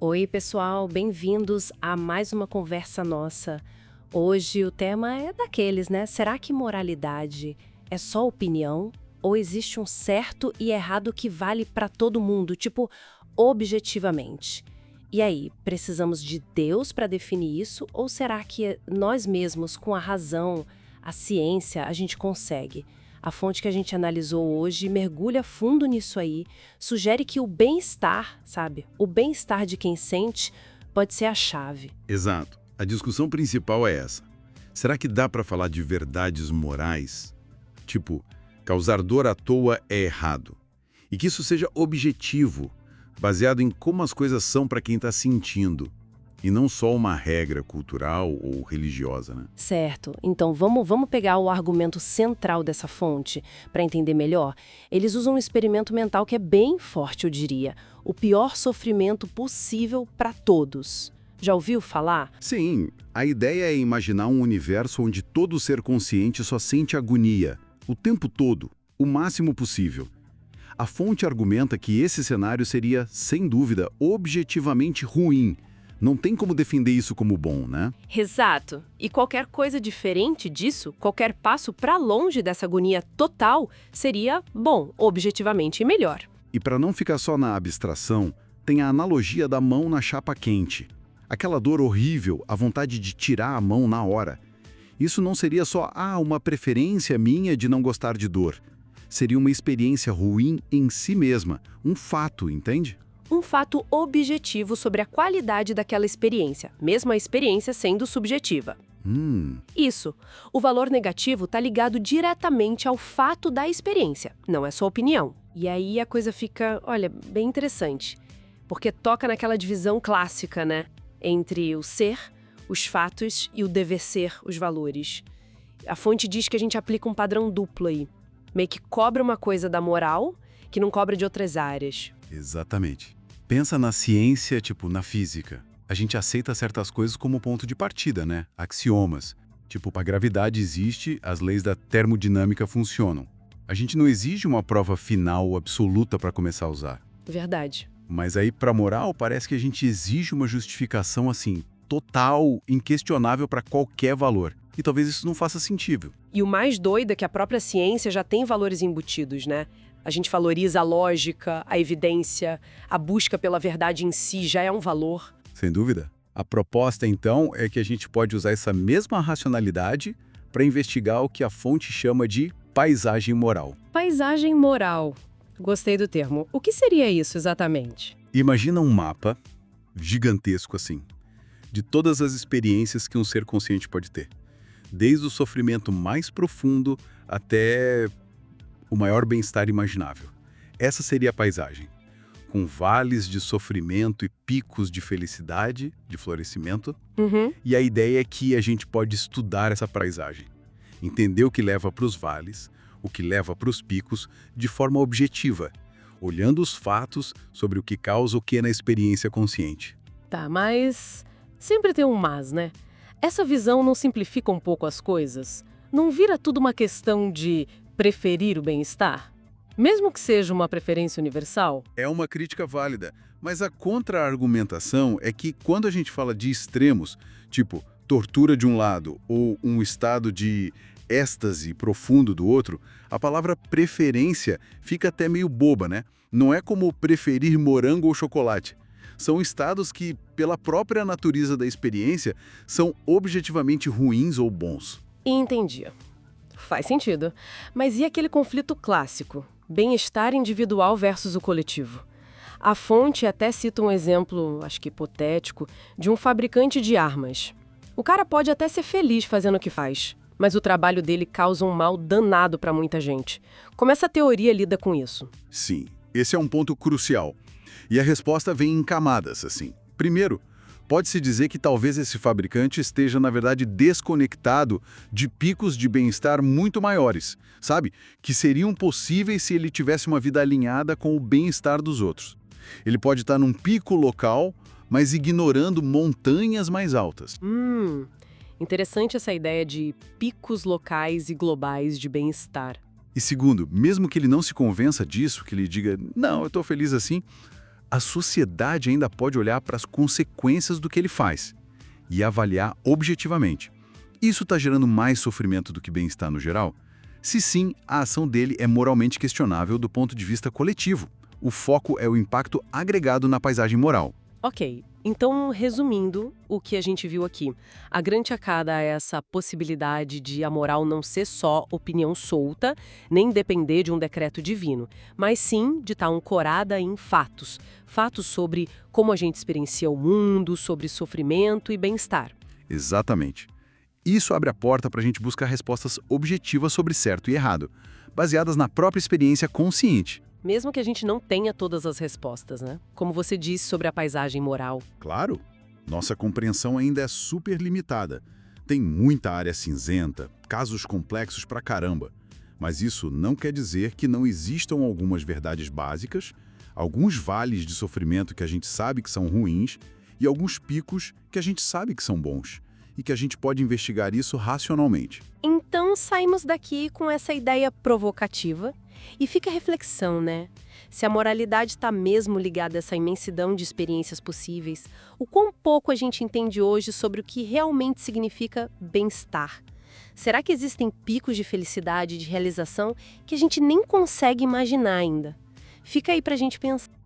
Oi, pessoal, bem-vindos a mais uma conversa nossa. Hoje o tema é daqueles, né? Será que moralidade é só opinião? Ou existe um certo e errado que vale para todo mundo, tipo, objetivamente? E aí, precisamos de Deus para definir isso? Ou será que nós mesmos, com a razão, a ciência, a gente consegue? A fonte que a gente analisou hoje mergulha fundo nisso aí, sugere que o bem-estar, sabe? O bem-estar de quem sente pode ser a chave. Exato. A discussão principal é essa. Será que dá para falar de verdades morais? Tipo, causar dor à toa é errado. E que isso seja objetivo, baseado em como as coisas são para quem está sentindo. E não só uma regra cultural ou religiosa, né? Certo. Então, vamos pegar o argumento central dessa fonte para entender melhor. Eles usam um experimento mental que é bem forte, eu diria. O pior sofrimento possível para todos. Já ouviu falar? Sim, a ideia é imaginar um universo onde todo ser consciente só sente agonia, o tempo todo, o máximo possível. A fonte argumenta que esse cenário seria, sem dúvida, objetivamente ruim. Não tem como defender isso como bom, né? Exato. E qualquer coisa diferente disso, qualquer passo para longe dessa agonia total, seria bom, objetivamente melhor. E para não ficar só na abstração, tem a analogia da mão na chapa quente. Aquela dor horrível, a vontade de tirar a mão na hora. Isso não seria só uma preferência minha de não gostar de dor. Seria uma experiência ruim em si mesma, um fato, entende? Um fato objetivo sobre a qualidade daquela experiência, mesmo a experiência sendo subjetiva. Isso. O valor negativo está ligado diretamente ao fato da experiência, não é só opinião. E aí a coisa fica, olha, bem interessante, porque toca naquela divisão clássica, né? Entre o ser, os fatos e o dever ser, os valores. A fonte diz que a gente aplica um padrão duplo aí. Meio que cobra uma coisa da moral que não cobra de outras áreas. Exatamente. Pensa na ciência, tipo na física. A gente aceita certas coisas como ponto de partida, né? Axiomas. Tipo, a gravidade existe, as leis da termodinâmica funcionam. A gente não exige uma prova final absoluta para começar a usar. Verdade. Mas aí, para moral, parece que a gente exige uma justificação, assim, total, inquestionável para qualquer valor. E talvez isso não faça sentido. E o mais doido é que a própria ciência já tem valores embutidos, né? A gente valoriza a lógica, a evidência, a busca pela verdade em si já é um valor. Sem dúvida. A proposta, então, é que a gente pode usar essa mesma racionalidade para investigar o que a fonte chama de paisagem moral. Paisagem moral. Gostei do termo. O que seria isso exatamente? Imagina um mapa gigantesco assim, de todas as experiências que um ser consciente pode ter. Desde o sofrimento mais profundo até o maior bem-estar imaginável. Essa seria a paisagem, com vales de sofrimento e picos de felicidade, de florescimento. E a ideia é que a gente pode estudar essa paisagem, entender o que leva para os vales, o que leva para os picos, de forma objetiva, olhando os fatos sobre o que causa o que na experiência consciente. Tá, mas sempre tem um mas, né? Essa visão não simplifica um pouco as coisas? Não vira tudo uma questão de preferir o bem-estar? Mesmo que seja uma preferência universal? É uma crítica válida, mas a contra-argumentação é que quando a gente fala de extremos, tipo tortura de um lado ou um estado de êxtase profundo do outro, a palavra preferência fica até meio boba, né? Não é como preferir morango ou chocolate. São estados que, pela própria natureza da experiência, são objetivamente ruins ou bons. Entendi. Faz sentido. Mas e aquele conflito clássico? Bem-estar individual versus o coletivo. A fonte até cita um exemplo, acho que hipotético, de um fabricante de armas. O cara pode até ser feliz fazendo o que faz, mas o trabalho dele causa um mal danado para muita gente. Como essa teoria lida com isso? Sim, esse é um ponto crucial. E a resposta vem em camadas, assim. Primeiro, pode-se dizer que talvez esse fabricante esteja, na verdade, desconectado de picos de bem-estar muito maiores, sabe? Que seriam possíveis se ele tivesse uma vida alinhada com o bem-estar dos outros. Ele pode estar num pico local, mas ignorando montanhas mais altas. Interessante essa ideia de picos locais e globais de bem-estar. E segundo, mesmo que ele não se convença disso, que ele diga, não, eu estou feliz assim, a sociedade ainda pode olhar para as consequências do que ele faz e avaliar objetivamente. Isso está gerando mais sofrimento do que bem-estar no geral? Se sim, a ação dele é moralmente questionável do ponto de vista coletivo. O foco é o impacto agregado na paisagem moral. Ok, então resumindo o que a gente viu aqui, a grande sacada é essa possibilidade de a moral não ser só opinião solta, nem depender de um decreto divino, mas sim de estar ancorada em fatos. Fatos sobre como a gente experiencia o mundo, sobre sofrimento e bem-estar. Exatamente. Isso abre a porta para a gente buscar respostas objetivas sobre certo e errado, baseadas na própria experiência consciente. Mesmo que a gente não tenha todas as respostas, né? Como você disse sobre a paisagem moral. Claro, nossa compreensão ainda é super limitada. Tem muita área cinzenta, casos complexos pra caramba. Mas isso não quer dizer que não existam algumas verdades básicas, alguns vales de sofrimento que a gente sabe que são ruins e alguns picos que a gente sabe que são bons e que a gente pode investigar isso racionalmente. Então saímos daqui com essa ideia provocativa e fica a reflexão, né? Se a moralidade está mesmo ligada a essa imensidão de experiências possíveis, o quão pouco a gente entende hoje sobre o que realmente significa bem-estar. Será que existem picos de felicidade e de realização que a gente nem consegue imaginar ainda? Fica aí pra gente pensar.